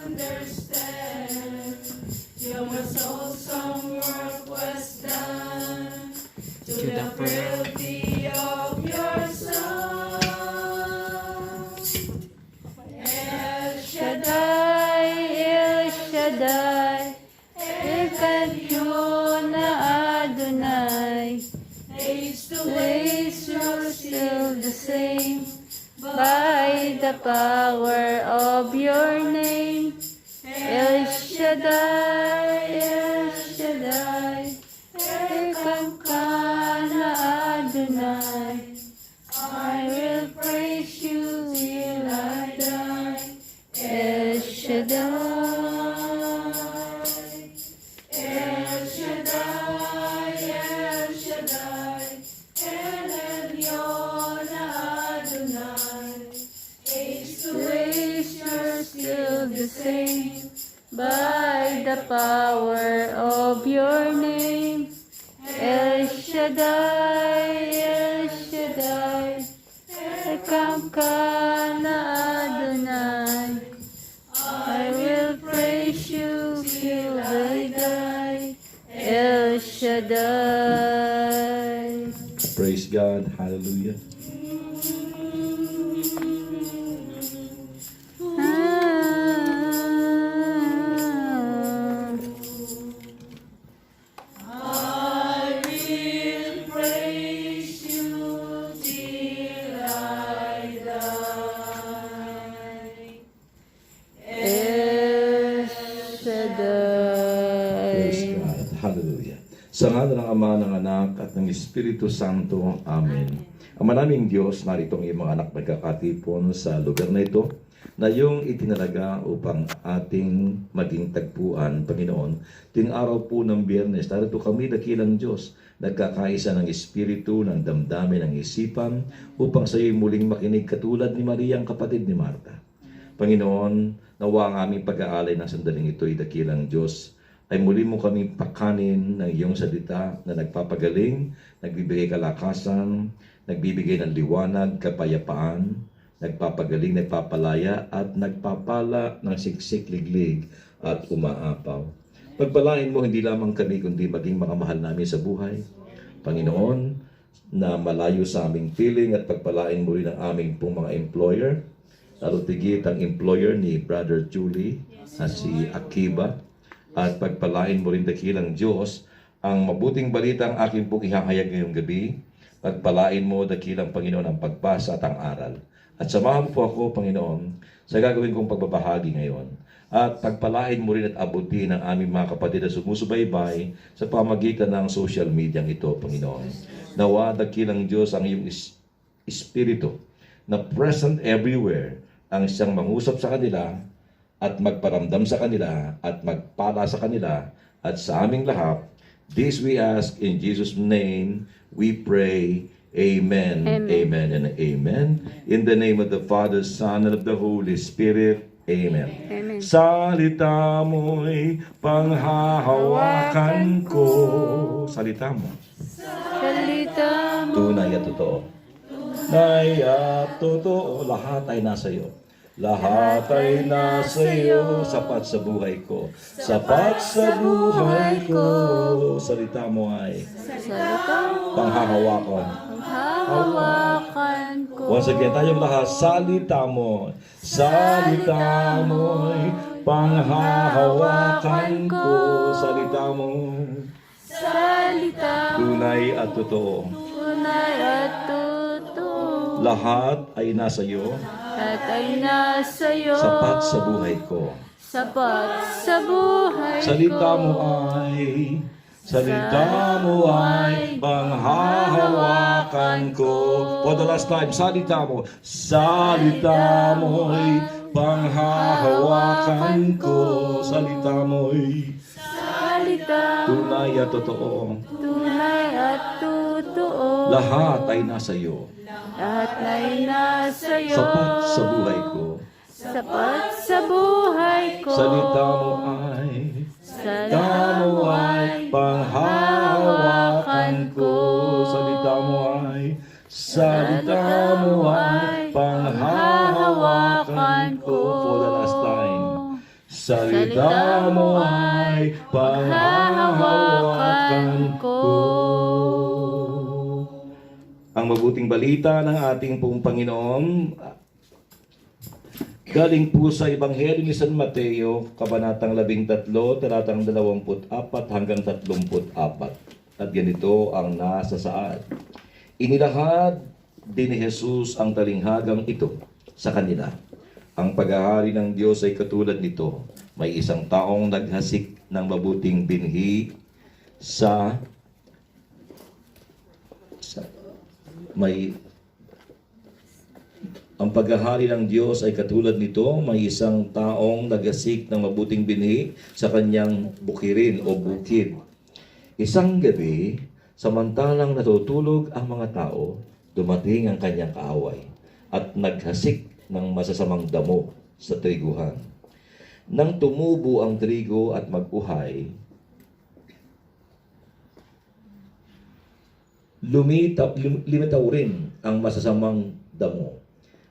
understand. Your wholesome work was done to the frailty of your Son. El Shaddai, El Shaddai, Elyon Adonai. Age to age, you're still the same. By the power of your name, El Shaddai, El Shaddai, Elkana Adonai. I will praise you till I die, El Shaddai, El Shaddai, El Shaddai, El Elyon Adonai. Age to age, you're still the same. By the power of your name, El Shaddai, El Shaddai, Elkana Adonai. I will praise you till I die, El Shaddai. Praise God. Hallelujah. I will praise you till I die, El Praise Shaddai. God. Hallelujah. Sa ngalan ng Ama, ng Anak, at ng Espiritu Santo. Amen. Ama naming Diyos, narito ang iyong mga anak nagkakatipon sa lugar na ito na iyong itinalaga upang ating maging tagpuan, Panginoon. Ting araw po ng Biyernes, narito kami dakilang Diyos, nagkakaisa ng Espiritu, ng damdamin, ng isipan, upang sa iyo'y muling makinig katulad ni Maria, ang kapatid ni Marta. Panginoon, nawa ang aming pag-aalay ng sandaling ito ay dakilang Diyos, ay muli mo kaming pakanin ng iyong salita na nagpapagaling, nagbibigay kalakasan, nagbibigay ng liwanag, kapayapaan, nagpapagaling, nagpapalaya, at nagpapala ng siksik, liglig, at umaapaw. Pagpalain mo hindi lamang kami, kundi maging mga mahal namin sa buhay. Panginoon, na malayo sa aming feeling, at pagpalain mo rin ang aming pong mga employer, lalo tigit ang employer ni Brother Julie, na si Akiba, at pagpalain mo rin dakilang Diyos ang mabuting balita ang aking pong ihahayag ngayong gabi. Pagpalain mo dakilang Panginoon ang pagbasa at ang aral. At samahan mo po ako, Panginoon, sa gagawin kong pagbabahagi ngayon. At pagpalain mo rin at abutin ang aming mga kapatid na sumusubaybay sa pamagitan ng social media ito, Panginoon. Nawa dakilang Diyos ang iyong Espiritu na present everywhere ang siyang mangusap sa kanila at magparamdam sa kanila at magpala sa kanila at sa aming lahat. This we ask in Jesus' name, we pray. Amen. Amen and amen. In the name of the Father, Son, and of the Holy Spirit. Amen. Amen. Salita mo'y panghahawakan ko. Salita mo. Salita mo. Tunay at totoo. Tunay at totoo. Lahat ay nasa iyo. Lahat ay nasa iyo, sapat sa buhay ko. Sapat sa buhay ko. Salita mo ay Salita mo. panghahawakan. Hahawakan ko. Once again, tayong lahat, salita mo. Salita mo'y panghahawakan ko. Salita mo. Salita mo. Tunay at totoo. Tunay at totoo. Lahat ay nasa iyo. At ay nasa iyo. Sapat sa buhay ko. Sapat sa buhay ko. Salita mo ay panghahawakan ko. For the last time, salita mo. Salita mo ay panghahawakan ko. Salita mo ay Salita mo. tunay at totoo. Tunay at totoo. Lahat ay nasa iyo. Lahat ay nasa iyo. Sapat sa buhay ko. Sapat sa buhay ko. Salita mo ay panghahawakan ko. Salita mo ay panghahawakan ko. For the last time. Salita mo ay panghahawakan ko. Ang mabuting balita ng ating pong Panginoon galing po sa Ebanghelyo ni San Mateo, Kabanatang 13, talatang 24 hanggang 34. At ganito ang nasa saad. Inilahad din ni Jesus ang talinghagang ito sa kanila. Ang paghahari ng Diyos ay katulad nito. May isang taong naghasik ng mabuting binhi ang paghahari ng Diyos ay katulad nito, may isang taong naghasik ng mabuting binhi sa kanyang bukirin o bukid. Isang gabi, samantalang natutulog ang mga tao, dumating ang kanyang kaaway at naghasik ng masasamang damo sa triguhan. Nang tumubo ang trigo at mag-uhay, lumitaw rin ang masasamang damo.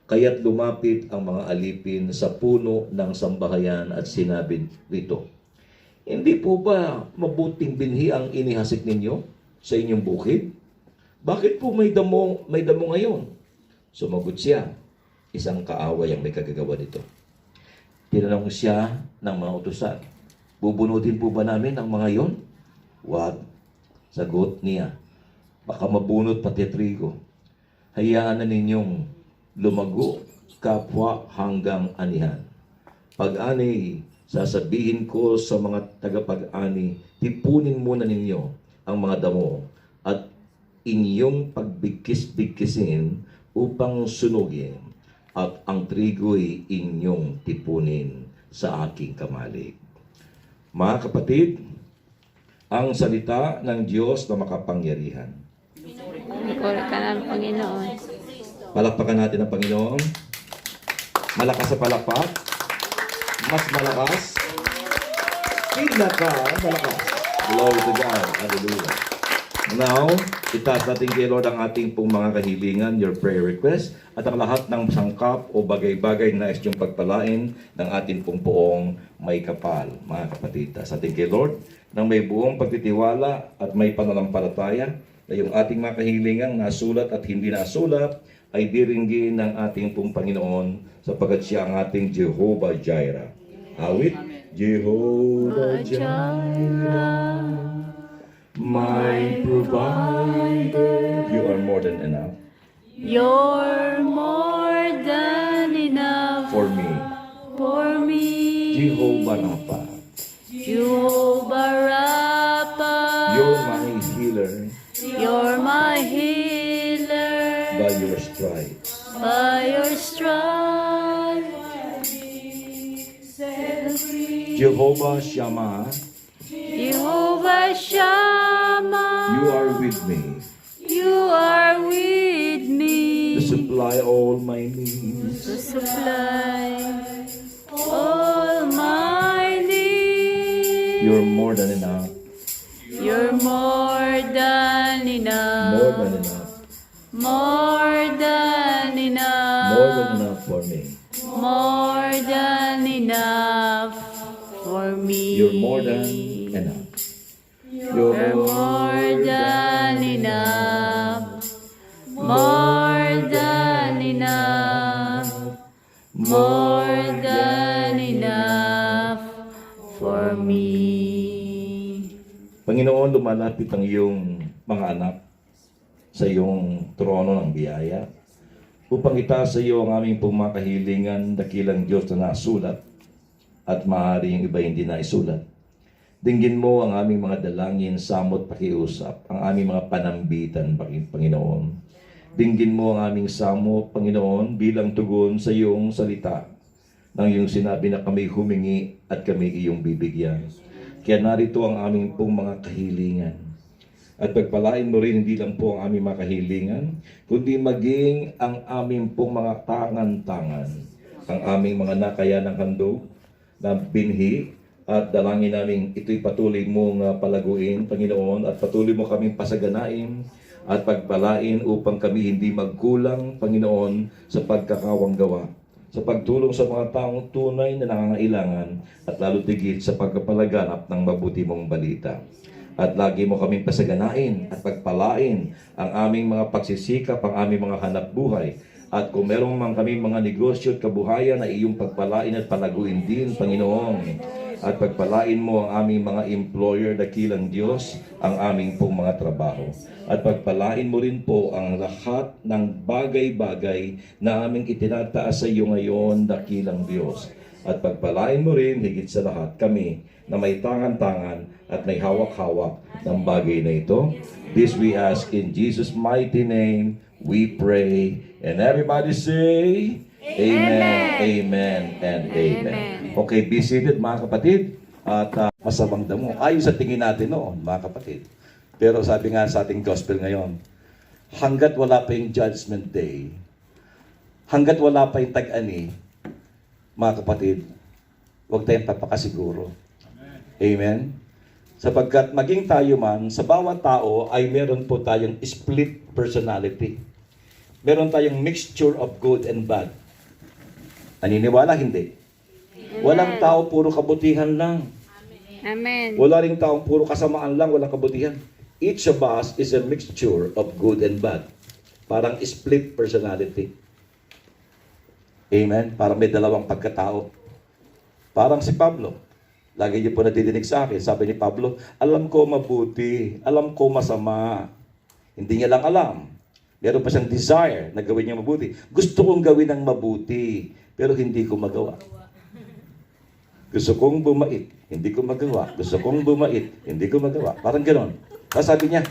Kaya't lumapit ang mga alipin sa puno ng sambahayan at sinabi rito, hindi po ba mabuting binhi ang inihasik ninyo sa inyong bukid? Bakit po may damo ngayon? Sumagot siya, isang kaaway ang may kagagawa nito. Tinanong siya ng mga utusan, bubunutin po ba namin ang mga yon? Wag, sagot niya, baka mabunot pati trigo. Hayaan na ninyong lumago kapwa hanggang anihan. Pag-ani, sasabihin ko sa mga tagapag-ani, tipunin muna ninyo ang mga damo at inyong pagbigkis-bigkisin upang sunugin, at ang trigo'y inyong tipunin sa aking kamalig. Mga kapatid, ang salita ng Diyos na makapangyarihan. Ikora ka ng Panginoon. Palakpakan natin ang Panginoon. Malakas sa palakpak. Mas malakas. Malakas. Glory to God. Hallelujah. Now, itaas natin kay Lord ang ating pong mga kahilingan, your prayer request, at ang lahat ng sangkap o bagay-bagay na nais yung pagpalain ng ating pong poong may kapal, mga kapatid. Sa ating kay Lord, nang may buong pagtitiwala at may pananampalataya, na yung ating mga kahilingang nasulat at hindi nasulat, ay diringgin ng ating pong Panginoon sapagkat siya ang ating Jehovah Jireh. Awit, Jehovah Jireh, my provider. You are more than enough You're more than enough for me. Jehovah Rapha, Jehovah Rapha, you're my healer. You're my healer. By your stripes, By your stripes, Jehovah Shammah, Jehovah Shammah, you are with me You are with me to supply all my needs. to supply all my needs. You're more than enough. You're more than enough. More than enough. More than enough. More than enough for me. More than enough for me. You're more than enough. You're more than enough. More than enough. More than enough for me. Panginoon, lumalapit ang iyong mga anak sa iyong trono ng biyaya upang itaas sa iyo ang aming pong mga kahilingan, dakilang Diyos na nasulat at maaari yung iba hindi na isulat. Dinggin mo ang aming mga dalangin, samot pakiusap, ang aming mga panambitan, Panginoon. Dinggin mo ang aming samot, Panginoon, bilang tugon sa iyong salita nang iyong sinabi na kami humingi at kami iyong bibigyan. Kaya narito ang aming pong mga kahilingan. At pagpalain mo rin hindi lang po ang aming mga kahilingan, kundi maging ang aming pong mga tangan-tangan, ang aming mga nakayanang handog na binhi, at dalangin namin ito'y patuloy mong palaguin, Panginoon, at patuloy mo kaming pasaganain at pagpalain upang kami hindi magkulang, Panginoon, sa pagkakawang gawa sa pagtulong sa mga taong tunay na nangangailangan at lalo tigit sa pagpapalaganap ng mabuti mong balita. At lagi mo kaming pasaganain at pagpalain ang aming mga pagsisikap, ang aming mga hanap buhay. At kung meron man kaming mga negosyo at kabuhayan na iyong pagpalain at palaguin din, Panginoon. At pagpalain mo ang aming mga employer, dakilang Diyos, ang aming pong mga trabaho. At pagpalain mo rin po ang lahat ng bagay-bagay na aming itinataas sa iyo ngayon, dakilang Diyos. At pagpalain mo rin, higit sa lahat, kami na may tangan-tangan at may hawak-hawak ng bagay na ito. This we ask in Jesus' mighty name, we pray. And everybody say, Amen, Amen, and Amen. Okay, be seated mga kapatid. At masamang damo. Ayos sa tingin natin noon, mga kapatid. Pero sabi nga sa ating gospel ngayon, hanggat wala pa yung judgment day, hanggat wala pa yung tag-ani, mga kapatid, huwag tayong papakasiguro. Amen? Sapagkat maging tayo man, sa bawat tao ay meron po tayong split personality. Meron tayong mixture of good and bad. Naniniwala? Hindi. Walang tao puro kabutihan lang. Amen. Wala ring taong puro kasamaan lang, walang kabutihan. Each of us is a mixture of good and bad. Parang split personality. Amen? Parang may dalawang pagkatao. Parang si Pablo. Lagi niyo po nadidinig sa akin. Sabi ni Pablo, alam ko mabuti, alam ko masama. Hindi niya lang alam. Meron pa siyang desire na gawin niya mabuti. Gusto kong gawin ng mabuti, pero hindi ko magawa. Gusto kong bumait, hindi ko magawa. Gusto kong bumait, hindi ko magawa. Parang gano'n. Sabi niya,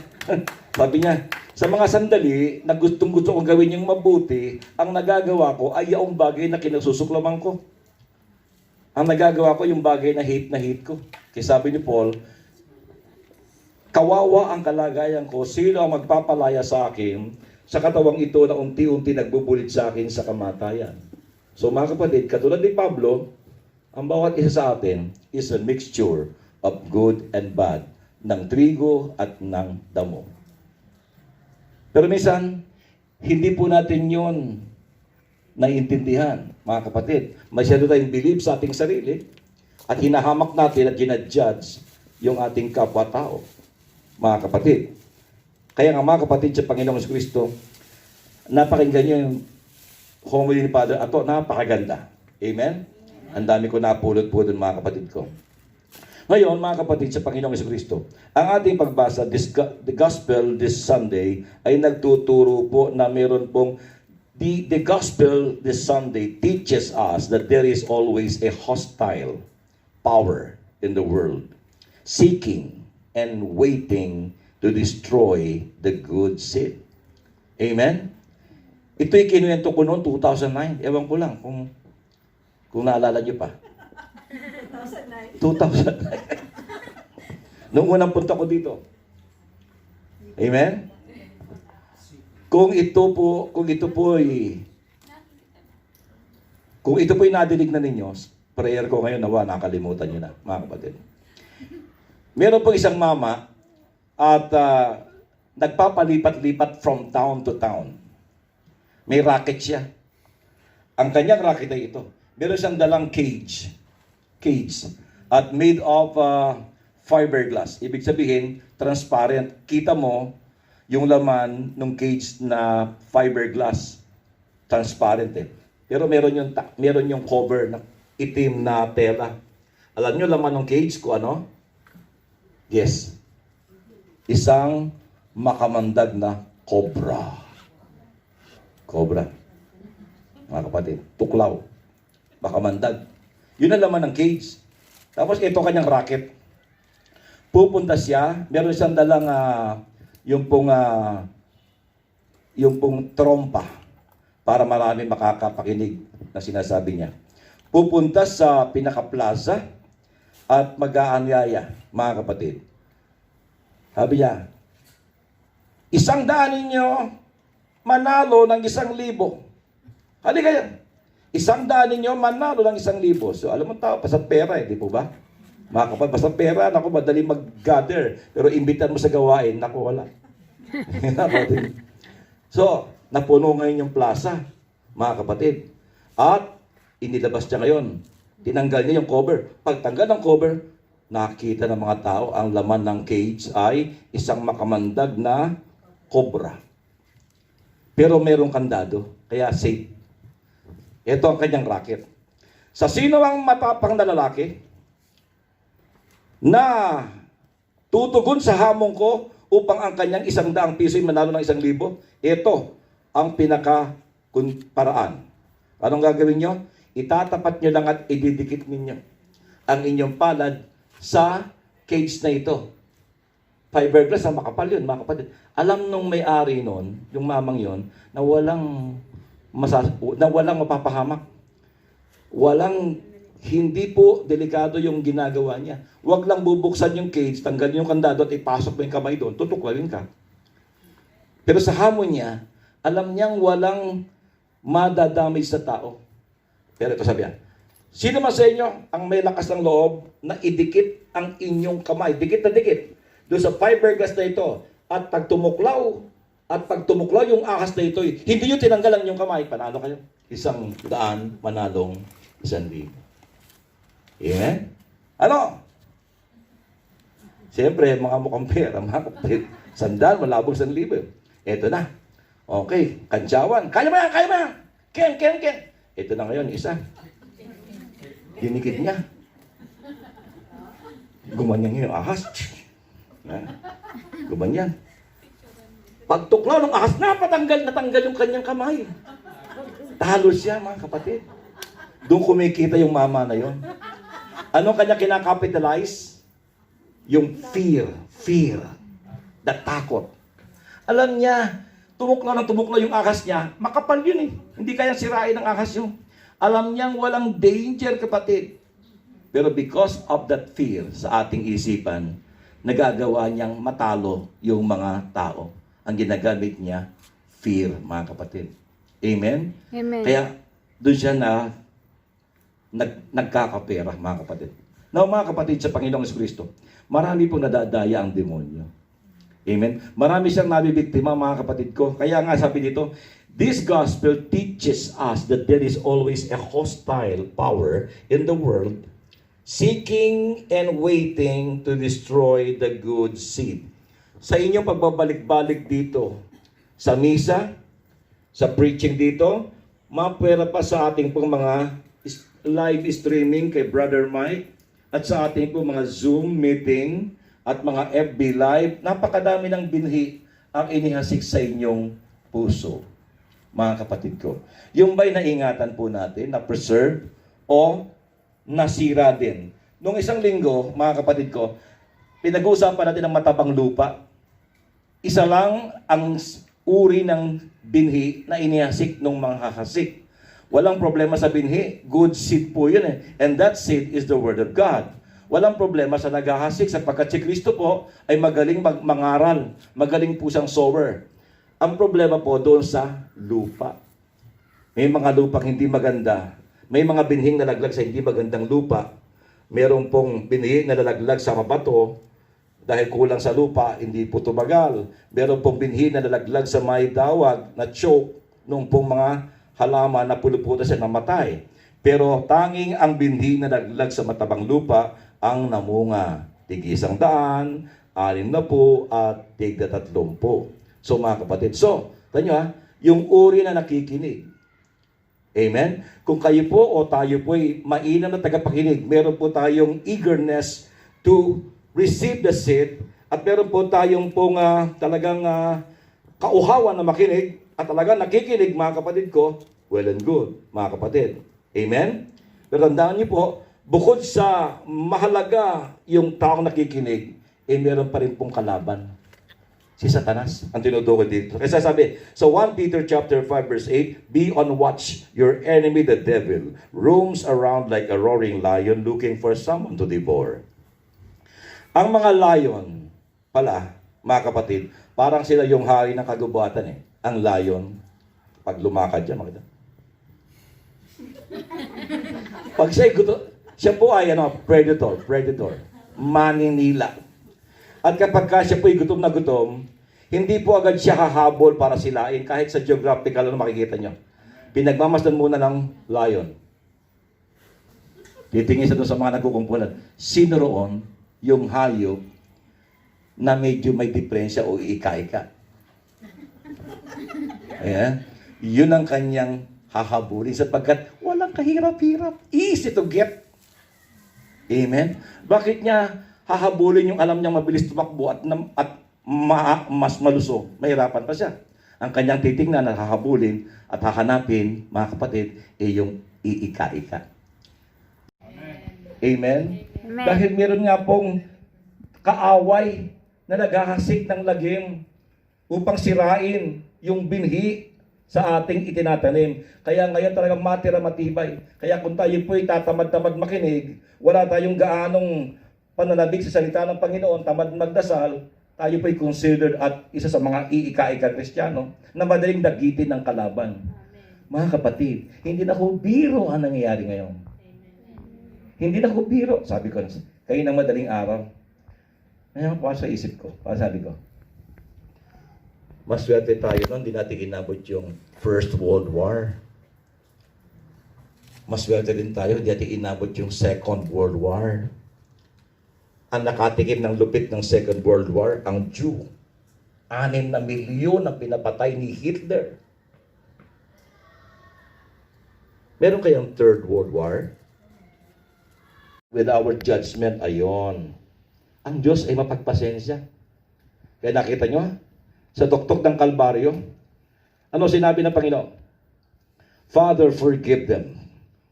sa mga sandali na gustong-gusto kong gawin yung mabuti, ang nagagawa ko ay yung bagay na kinasusuklaman ko. Ang nagagawa ko yung bagay na hate ko. Kaya sabi ni Paul, kawawa ang kalagayan ko, sino ang magpapalaya sa akin sa katawang ito na unti-unti nagbubulit sa akin sa kamatayan. So mga kapatid, katulad ni Pablo, ang bawat isa sa atin is a mixture of good and bad, ng trigo at ng damo. Pero minsan, hindi po natin yon naiintindihan, mga kapatid. Masyado tayong believe sa ating sarili at hinahamak natin at ginadjudge yung ating kapwa-tao, mga kapatid. Kaya nga mga kapatid sa Panginoong Kristo, napakinggan nyo yung homily ni Father Ato, napakaganda. Amen? Ang dami ko napulot po doon mga kapatid ko. Ngayon, mga kapatid sa Panginoong Kristo, ang ating pagbasa, the Gospel this Sunday, ay nagtuturo po na meron pong the Gospel this Sunday teaches us that there is always a hostile power in the world, seeking and waiting to destroy the good seed. Amen? Ito'y kinuwento ko noon, 2009. Ewan ko lang kung naalala nyo pa. 2009. Noong unang punta ko dito. Amen? Kung ito po ay nadinig na ninyo, prayer ko ngayon nawa, nakalimutan nyo na, mga kapatid. Meron po isang mama at nagpapalipat-lipat from town to town. May racket siya. Ang kanyang racket ay ito. Meron siyang dalang cage at made of fiberglass. Ibig sabihin, transparent. Kita mo yung laman ng cage na fiberglass. Transparent eh. Pero meron yung cover na itim na tela. Alam nyo laman ng cage ko ano? Yes. Isang makamandag na cobra. Cobra. Mga kapatid, tuklaw. Makamandag. Yun ang laman ng cage. Tapos ito kanyang racket. Pupunta siya, meron siyang dalang yung pong trompa para marami makakapakinig na sinasabi niya. Pupunta sa pinaka-plaza at mag-aanyaya, mga kapatid. Sabi niya, 100 ninyo manalo ng 1,000. Halika yan. 100 ninyo manalo ng 1,000. So alam mo tao, basta pera di po ba? Mga kapatid, basta pera, naku, madali mag-gather. Pero imbitan mo sa gawain, naku, wala. So, napuno ngayon yung plaza, mga kapatid. At inilabas niya ngayon. Tinanggal niya yung cover. Pagtanggal ng cover, nakita ng mga tao ang laman ng cage ay isang makamandag na cobra. Pero merong kandado, kaya safe. Ito ang kanyang racket. Sa sino ang matapang na lalaki na tutugon sa hamon ko upang ang kanyang 100 piso ay manalo ng 1,000? Ito ang pinaka-paraan. Anong gagawin nyo? Itatapat nyo lang at ididikit ninyo ang inyong palad sa cage na ito. Fiberglass, ang makapal yun, mga kapatid. Alam nung may-ari nun, yung mamang yon, na walang mapapahamak. Hindi po delikado yung ginagawa niya. Huwag lang bubuksan yung cage, tanggalin yung kandado at ipasok mo yung kamay doon, tutuklawin ka. Pero sa hamon niya, alam niyang walang madadamage sa tao. Pero ito sabi niya, sino man sa inyo ang may lakas ng loob na idikit ang inyong kamay, dikit na dikit, doon sa fiberglass na ito, at pag tumuklaw yung ahas na ito, hindi nyo tinanggal ang inyong kamay, panalo kayo. 100 manalong 1,000. Amen? Ano? Siyempre, mga mukhang pera, mga kapatid, 100, malabog 1,000. Ito na. Okay, kantsawan. Kaya mo yan, kaya mo yan. Ken. Ito na ngayon, isa. Dinikit niya. Gumanyan yung ahas. Gumanyan. Pagtuklaw ng ahas, natanggal yung kanyang kamay. Talo siya, mga kapatid. Doon kumikita yung mama na yon. Anong kanya kinakapitalize? Yung fear. The takot. Alam niya, tumuklaw yung ahas niya, makapal yun eh. Hindi kayang sirain ng ahas yun. Alam niyang walang danger, kapatid. Pero because of that fear sa ating isipan, nagagawa niyang matalo yung mga tao. Ang ginagamit niya, fear, mga kapatid. Amen? Amen. Kaya, doon siya na nagkakapera, mga kapatid. Now, mga kapatid, sa Panginoong Kristo, marami pong nadadaya ang demonyo. Amen? Marami siyang nabibiktima, mga kapatid ko. Kaya nga sabi dito, this gospel teaches us that there is always a hostile power in the world seeking and waiting to destroy the good seed. Sa inyong pagbabalik-balik dito, sa misa, sa preaching dito, mapwera pa sa ating pong mga live streaming kay Brother Mike at sa ating pong mga Zoom meeting at mga FB Live, napakadami ng binhi ang inihasik sa inyong puso, mga kapatid ko. Yung ba'y naingatan po natin, na-preserve o nasira din? Noong isang linggo, mga kapatid ko, pinag-uusapan natin ang matabang lupa. Isa lang ang uri ng binhi na inihasik ng mga hahasik. Walang problema sa binhi. Good seed po yun eh. And that seed is the Word of God. Walang problema sa naghahasik sapagkat si Kristo po ay magaling mangaral. Magaling po siyang sower. Ang problema po doon sa lupa. May mga lupang hindi maganda. May mga binhing nalaglag sa hindi magandang lupa. Meron pong binhi na nalaglag sa mabato dahil kulang sa lupa, hindi po tumagal. Meron pong binhi na nalaglag sa may dawag na choke nung pong mga halaman na puluputan siya namatay. Pero tanging ang binhi na nalaglag sa matabang lupa ang namunga. Tig 100, 60, at tig 30. So mga kapatid, tanyo yung uri na nakikinig. Amen? Kung kayo po o tayo po ay mainam na tagapakinig, meron po tayong eagerness to receive the seed at meron po tayong pong talagang kauhawan na makinig at talagang nakikinig, mga kapatid ko, well and good, mga kapatid. Amen? Pero tandaan niyo po, bukod sa mahalaga yung taong nakikinig, meron pa rin pong kalaban. Si Satanas, ang tinutukoy dito. Kasi sabi, so 1 Peter chapter 5 verse 8, be on watch, your enemy the devil roams around like a roaring lion looking for someone to devour. Ang mga lion pala, mga kapatid, parang sila yung hari ng kagubatan eh. Ang lion, pag lumakad dyan, makita. Pag siya po ay predator, maninila. At kapag siya po ay gutom na gutom, hindi po agad siya hahabol para silain kahit sa geographical na makikita nyo. Pinagmamasdan muna ng lion. Titingin siya doon sa mga nagkukumpulan. Sino roon yung hayop na medyo may diferensya o ika-ika? Ayan. Yun ang kanyang hahabulin sapagkat walang kahirap-hirap. Easy to get. Amen? Bakit niya hahabulin yung alam niyang mabilis tumakbo at mas malusog? Mahirapan pa siya. Ang kanyang titingnan at hahabulin at hahanapin, mga kapatid, yung iika-ika. Amen? Amen. Dahil meron nga pong kaaway na naghahasik ng lagim upang sirain yung binhi sa ating itinatanim. Kaya ngayon talagang matira-matibay. Kaya kung tayo po'y tatamad-tamad makinig, wala tayong gaanong pananabik sa salita ng Panginoon, tamad magdasal, tayo po'y considered at isa sa mga iika-ika Kristiyano na madaling dagitin ng kalaban. Mga kapatid, hindi na ho biro ang nangyayari ngayon. Hindi na ho biro. Sabi ko, kayo ng madaling araw. Ngayon pa sa isip ko, sabi ko, maswerte tayo noon, hindi natin inabot yung First World War. Maswerte din tayo, hindi natin inabot yung Second World War. Ang nakatikim ng lupit ng Second World War, ang Jew. 6 na milyon ang pinapatay ni Hitler. Meron kayang Third World War? With our judgment, ayon. Ang Diyos ay mapagpasensya. Kaya nakita nyo, sa tuktok ng Kalbaryo, ano sinabi ng Panginoon? Father, forgive them,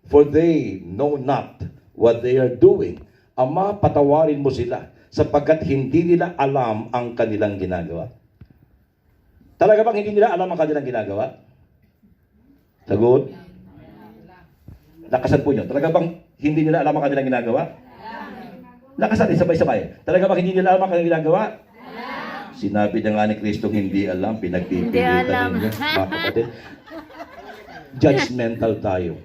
for they know not what they are doing. Ama, patawarin mo sila, sapagkat hindi nila alam ang kanilang ginagawa. Talaga bang hindi nila alam ang kanilang ginagawa? Sagot? Lakasan po nyo. Talaga bang hindi nila alam ang kanilang ginagawa? Lakasan, sabay-sabay. Talaga bang hindi nila alam ang kanilang ginagawa? Sinabi niya nga ni Kristo, hindi alam, pinagpipilitan ninyo. Mga kapatid, judgmental tayo.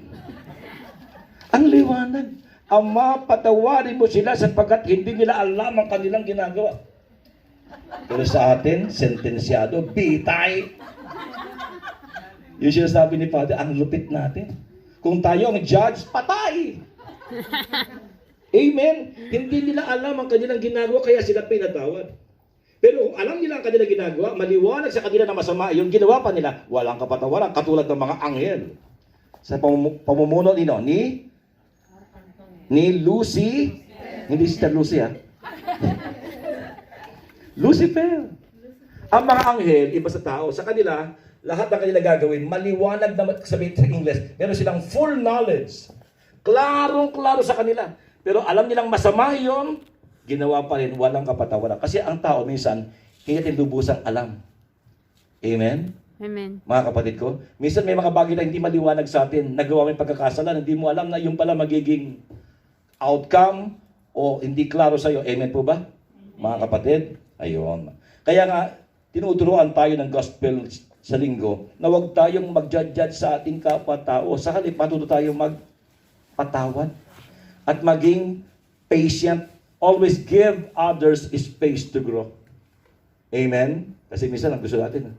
Ang liwanag. Ama, patawarin mo sila sapagkat hindi nila alam ang kanilang ginagawa. Pero sa atin, sentensyado, bitay. Yung sinasabi ni Father, ang lupit natin. Kung tayo ang judge, patay. Amen? Hindi nila alam ang kanilang ginagawa, kaya sila pinatawad. Pero kung alam nila ang kanilang ginagawa, maliwanag sa kanila na masama, yung ginawa pa nila, walang kapatawaran, katulad ng mga anghel. Sa pamumuno ni Lucy, hindi Sister Lucy Lucifer. Ang mga anghel, iba sa tao, sa kanila, lahat ng kanila gagawin, maliwanag na sabihin sa English, meron silang full knowledge. Klarong-klaro sa kanila. Pero alam nilang masama yon, ginawa pa rin, walang kapatawaran. Kasi ang tao minsan, hindi natin lubusang alam. Amen? Amen. Mga kapatid ko, minsan may mga bagay na hindi maliwanag sa atin, nagawa mo yung pagkakasalan, hindi mo alam na yung pala magiging outcome o hindi klaro sa iyo. Amen po ba? Mga kapatid? Ayun. Kaya nga, tinuturuan tayo ng gospel sa linggo na huwag tayong mag-judge sa ating kapwa-tao. Sa halip, matuto tayong magpatawad at maging patient. Always give others space to grow. Amen? Kasi minsan ang gusto natin.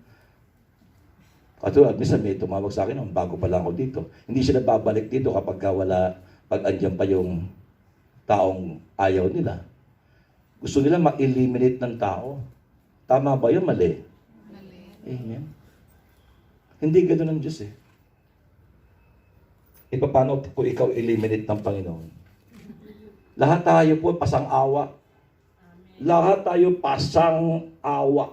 Katulad, minsan may tumawag sa akin, bago pa lang ako dito. Hindi sila babalik dito kapag pag andyan pa yung taong ayaw nila. Gusto nila ma-eliminate ng tao. Tama ba yun? Mali. Amen? Hindi ganoon ang Diyos eh. Paano kung ikaw eliminate ng Panginoon? Lahat tayo po pasang-awa. Lahat tayo pasang-awa.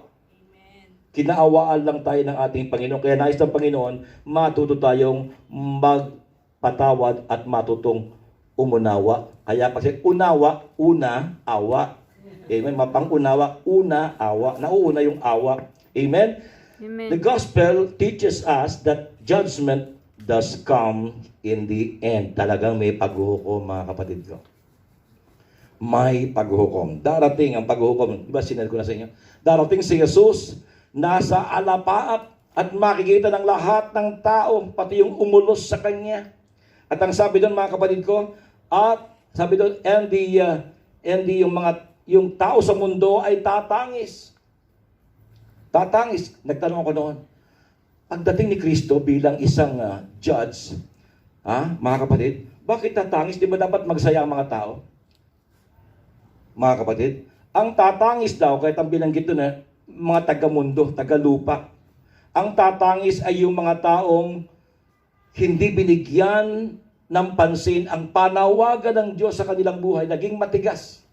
Kinaawaan lang tayo ng ating Panginoon. Kaya nais ng Panginoon, matuto tayong magpatawad at matutong umunawa. Kaya kasi unawa, una, awa. Amen. Mapang-unawa, una, awa. Nauuna yung awa. Amen? Amen. The gospel teaches us that judgment does come in the end. Talagang may paghuhukom, mga kapatid ko. May paghuhukom. Darating ang paghuhukom. Diba sinad ko na sa inyo? Darating si Jesus, nasa alapaap at makikita ng lahat ng tao, pati yung umulos sa kanya. At ang sabi doon, mga kapatid ko, at sabi doon, yung tao sa mundo ay tatangis. Tatangis. Nagtanong ako noon, pagdating ni Kristo bilang isang judge, mga kapatid, Bakit tatangis? Di ba dapat magsaya ang mga tao? Mga kapatid, ang tatangis daw, kahit ang binanggit doon mga taga-mundo, taga-lupa. Ang tatangis ay yung mga taong hindi binigyan ng pansin ang panawagan ng Diyos sa kanilang buhay, naging matigas.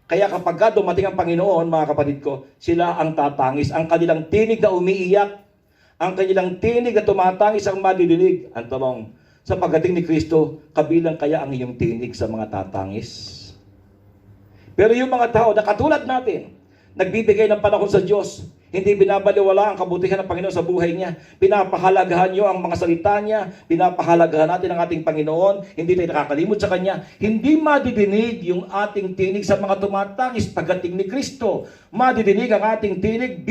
Kaya kapag dumating ang Panginoon, mga kapatid ko, sila ang tatangis. Ang kanilang tinig na umiiyak, ang kanilang tinig na tumatangis ang madidinig. Ang tanong, sa pagdating ni Kristo, kabilang kaya ang iyong tinig sa mga tatangis? Pero yung mga tao na katulad natin, nagbibigay ng panahon sa Diyos, hindi binabaliwala ang kabutihan ng Panginoon sa buhay niya. Pinapahalagahan niyo ang mga salita niya, pinapahalagahan natin ang ating Panginoon, hindi tayo nakakalimot sa Kanya. Hindi madidinig yung ating tinig sa mga tumatangis pagdating ni Kristo. Madidinig ang ating tinig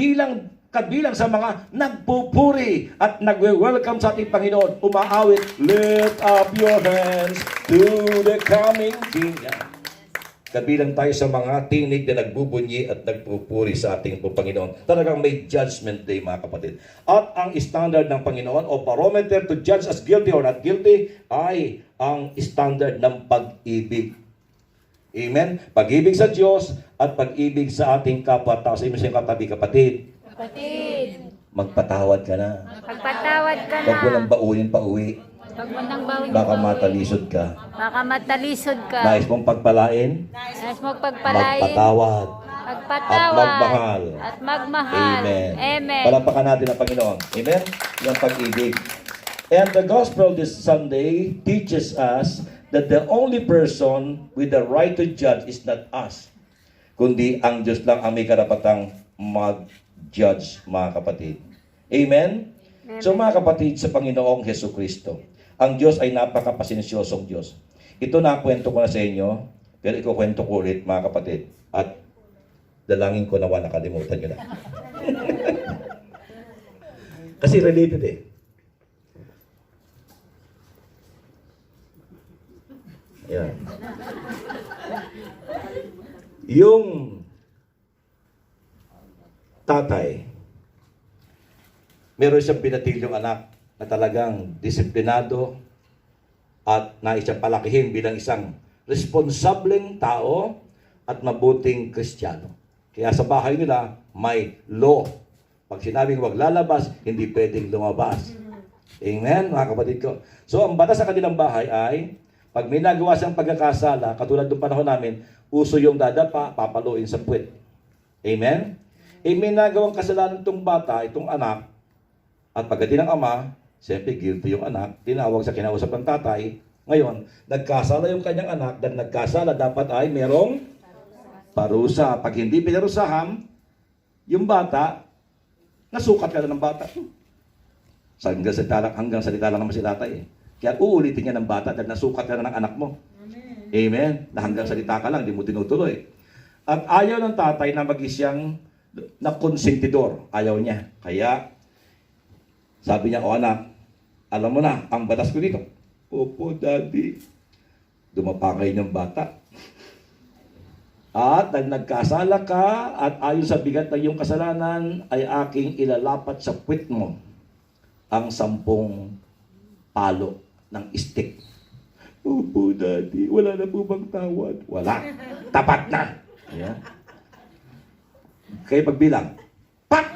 kabilang sa mga nagpupuri at nagwe-welcome sa ating Panginoon. Umaawit, lift up your hands to the coming King. Kabilang tayo sa mga tinig na nagbubunyi at nagpupuri sa ating Panginoon. Talagang may judgment day, mga kapatid. At ang standard ng Panginoon o barometer to judge as guilty or not guilty ay ang standard ng pag-ibig. Amen? Pag-ibig sa Diyos at pag-ibig sa ating kapwa-tao. Sa imong katabi, kapatid. Kapatid, Magpatawad ka na. magpatawad ka na. Huwag mo nang baunin pa uwi. Huwag mo nang bawin Baka matalisod ka. Baka matalisod ka. Nais mong pagpalain? Nais mo pagpalain. Magpatawad. Magpatawad. At magmahal. At magmahal. Amen. Amen. Palapakan natin ang Panginoon. Amen? Yung pag-ibig. And the gospel this Sunday teaches us that the only person with the right to judge is not us, kundi ang Diyos lang ang may karapatang mag-judge, mga kapatid. Amen? So mga kapatid, sa Panginoong Hesus Kristo, ang Diyos ay napakapasensyosong Diyos. Ito nakwento ko na sa inyo, pero ikukwento ko ulit, mga kapatid. At dalangin ko nawa nakalimutan nyo na. Kasi related eh. Yan. Yung tatay, meron siyang pinatilyong anak na talagang disiplinado at nais siyang palakihin bilang isang responsableng tao at mabuting Kristiyano. Kaya sa bahay nila, may law. Pag sinabing wag lalabas, hindi pwedeng lumabas. Amen, mga kapatid ko. So, ang batas sa kanilang bahay ay, pag may nagawa siyang pagkakasala, katulad ng panahon namin, uso yung dadapa, papaluin sa puwet. Amen? May nagawang kasalanan itong bata, itong anak, at pagdating ng ama, siyempre guilty yung anak, tinawag sa kinausap ng tatay. Ngayon, nagkasala yung kanyang anak, dan nagkasala dapat ay merong parusa. Pag hindi pinarusahan, yung bata, nasukat ka na ng bata. Hanggang salita lang naman si tatay eh. Kaya uulitin niya ng bata dahil nasukat ka na ng anak mo. Amen? Na hanggang salita ka lang, di mo tinutuloy. At ayaw ng tatay na maging siyang na konsentidor. Ayaw niya. Kaya, sabi niya, o anak, alam mo na, ang batas ko dito. Opo, daddy. Dumapangay ng bata. At dahil nagkasala ka at ayon sa bigat ng iyong kasalanan, ay aking ilalapat sa puwet mo ang 10 palo ng stick. Opo, daddy. Wala na po bang tawad? Wala. Tapat na. Yeah. Kayo pagbilang. Pak!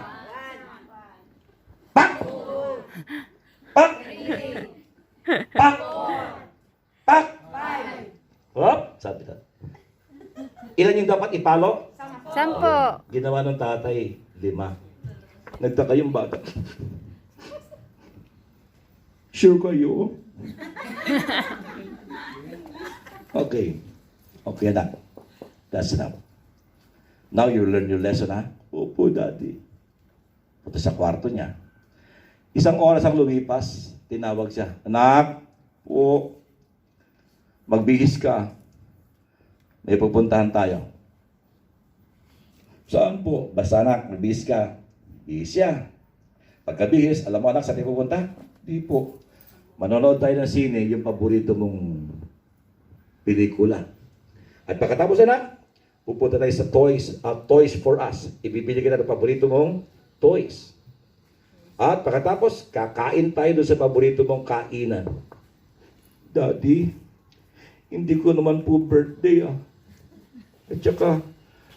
Pak! Pak! Pak! Pak! Hop! Sabi na. Ilan yung dapat ipalo? 10. Ginawa ng tatay, 5. Nagtaka yung bata. Sure kayo? Okay. Okay na. That's enough. Now you learn your lesson, ha? Opo, daddy. Punta sa kwarto niya. 1 oras ang lumipas, tinawag siya. Anak, po, magbihis ka. May pupuntahan tayo. Saan po? Basta anak, magbihis ka. Bihis siya. Pagkabihis, alam mo anak, saan tayo pupunta? Di po. Manonood tayo ng sine, yung paborito mong pelikula. At pagkatapos anak, pupunta tayo sa Toys for Us. Ibibili ka na ng paborito mong toys. At pagkatapos, kakain tayo doon sa paborito mong kainan. Daddy, hindi ko naman po birthday ah. At saka,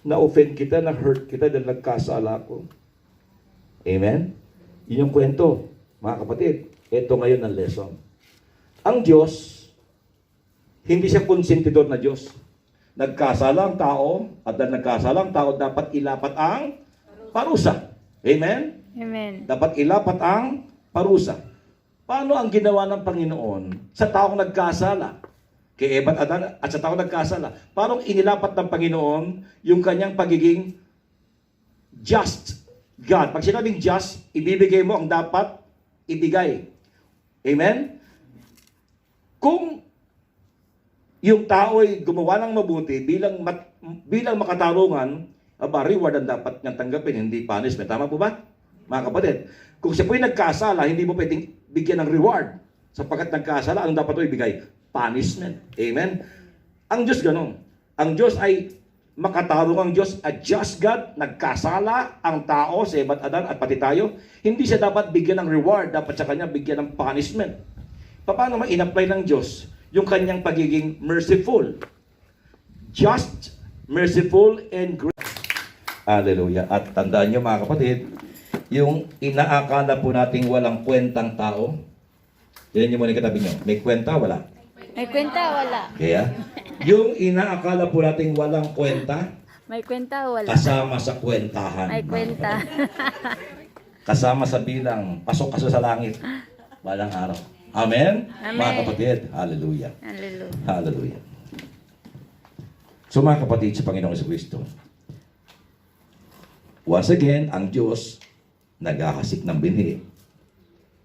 na-offend kita, na-hurt kita dahil nagkasala ko. Amen? Yun yung kwento, mga kapatid. Ito ngayon ang lesson. Ang Diyos, hindi siya konsentidor na Diyos. Nagkasala ang tao, at dahil nagkasala ang tao, dapat ilapat ang parusa. Amen? Amen. Dapat ilapat ang parusa. Paano ang ginawa ng Panginoon sa taong nagkasala? Kay Eva at Adan at sa taong nagkasala. Paano inilapat ng Panginoon yung kanyang pagiging just God? Pag sinabing just, ibibigay mo ang dapat ibigay. Amen? Kung yung tao ay gumawa ng mabuti bilang makatarungan, reward ang dapat niyang tanggapin, hindi punishment. Tama po ba, mga kapatid? Kung siya po'y nagkasala, hindi mo pwedeng bigyan ng reward. Sapagkat nagkasala, ang dapat mo ibigay? Punishment. Amen? Ang Diyos ganun. Ang Diyos ay makatarong ang Diyos, a just God, nagkasala ang tao, si Eva at Adan at pati tayo. Hindi siya dapat bigyan ng reward, dapat sa kanya bigyan ng punishment. Paano ma-in-apply ng Diyos yung kanyang pagiging merciful? Just, merciful, and great. Hallelujah. At tandaan nyo mga kapatid, yung inaakala po nating walang kwentang tao, yan nyo muna katabi nyo, may kwenta, wala? May kwenta, wala. Kaya, yung inaakala po nating walang kwenta, May kwenta, wala. kasama sa kwentahan. May kwenta. Kasama sa bilang, pasok ka sa langit, walang araw. Amen? Amen. Mga kapatid, hallelujah. Hallelujah. Hallelujah. So mga kapatid sa Panginoong Jesucristo, once again, ang Diyos naghahasik ng binhi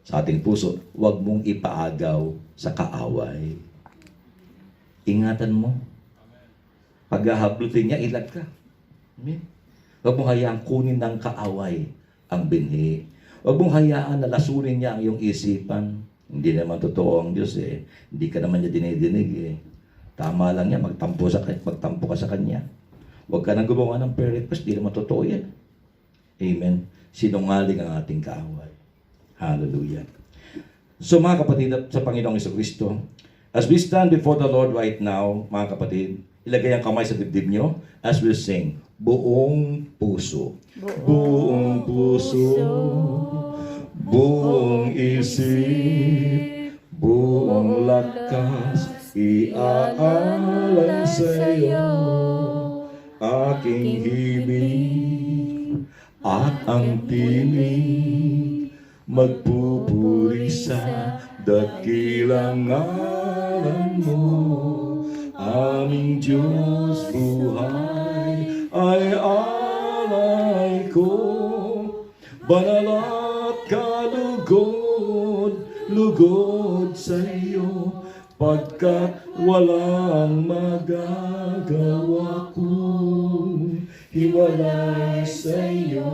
sa ating puso. Huwag mong ipaagaw sa kaaway. Ingatan mo. Paghahablutin niya, ilag ka. Amen? Huwag mong hayaan kunin ng kaaway ang binhi. Huwag mong hayaan na lasunin niya ang iyong isipan. Hindi naman totoo ang Diyos eh. Hindi ka naman niya dinidinig eh. Tama lang niya, magtampo ka sa Kanya. Huwag ka nang gumawa ng prayer request, hindi naman totoo yan. Amen. Sinungaling ang ating kaaway. Hallelujah. So mga kapatid sa Panginoong Jesucristo, as we stand before the Lord right now, mga kapatid, ilagay ang kamay sa dibdib nyo as we sing, buong puso. Buong puso, buong isip, buong lakas, iaalay sa'yo, aking himig at ang tinig, magpupuri sa dakilang ngalan mo. Aming Diyos buhay ay alay ko, banal at kalugod, lugod sa iyo, pagkat walang magagawa kung hiwalay sa iyo.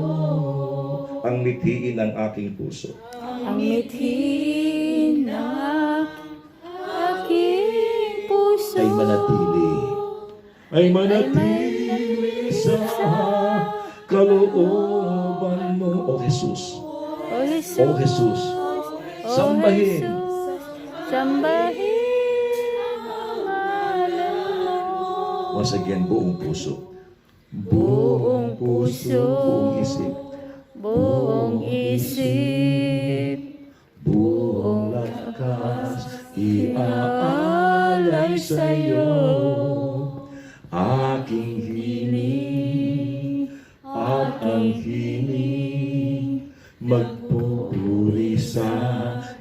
Ang mithiin ng aking puso. Ang mithin ng aking puso Ay manatili sa kalooban mo, O Jesus. O Jesus, O Jesus. Sambahin. Sambahin ang ngalan mo. Once again, buong puso. Buong puso, Buong isip. buong isip, Buong lakas, iaalay sa iyo, aking hiling at ang hiling, magpupuri sa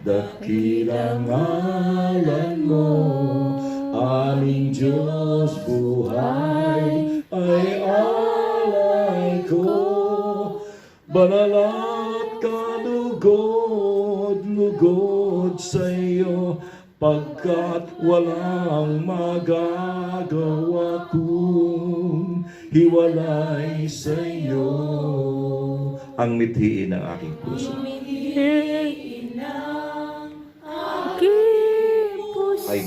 dakilang ngalan mo. Aming Diyos buhay ay alay ko, banal at kalugod, lugod sa iyo, pagkat walang magagawa kung hiwalay sa iyo. Ang mithiin ng aking puso mithin ng aking puso ay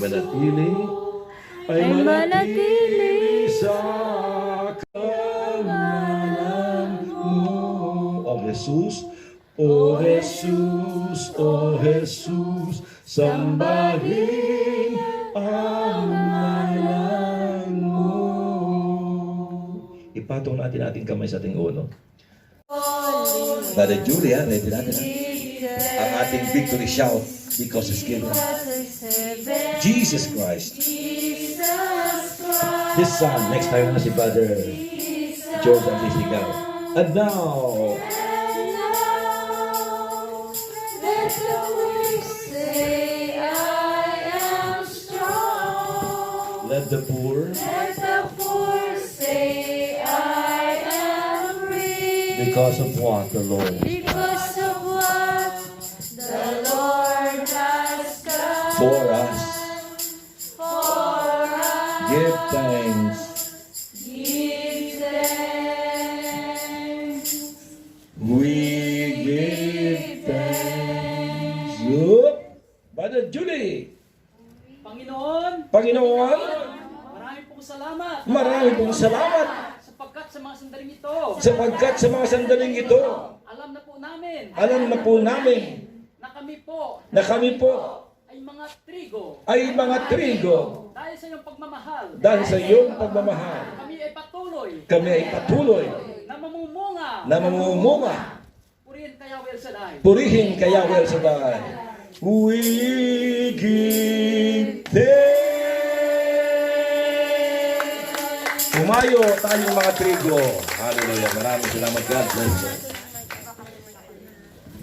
manatili sa ngalan mo. O Jesus, O Jesus, O Jesus, sambahin ipatong natin ating kamay sa ating ulo. Brother Julia, ready natin ang ating victory shout because it's given. Jesus Christ. This song, next time na si Brother George ang sisigaw. And now, Let the weak say I am strong. let the poor, Let the poor say I am free. because of what the Lord, Because of what the Lord has done for us, for us. give thanks. Give thanks. We give thanks. Yup. Brother Julie, Panginoon, Maraming pong salamat maraming pong salamat sapagkat sa mga sandaling ito, sapagkat sa mga sandaling ito, alam na po namin alam na po namin na kami po ay mga trigo dahil sa iyong pagmamahal. dahil sa iyong pagmamahal. Kami ay patuloy Na na mamumunga. Purihin kaya El Shaddai. Purihin kaya El Shaddai. We give thanks. Umayo tayong mga trigo. Hallelujah. Maraming salamat. God bless you.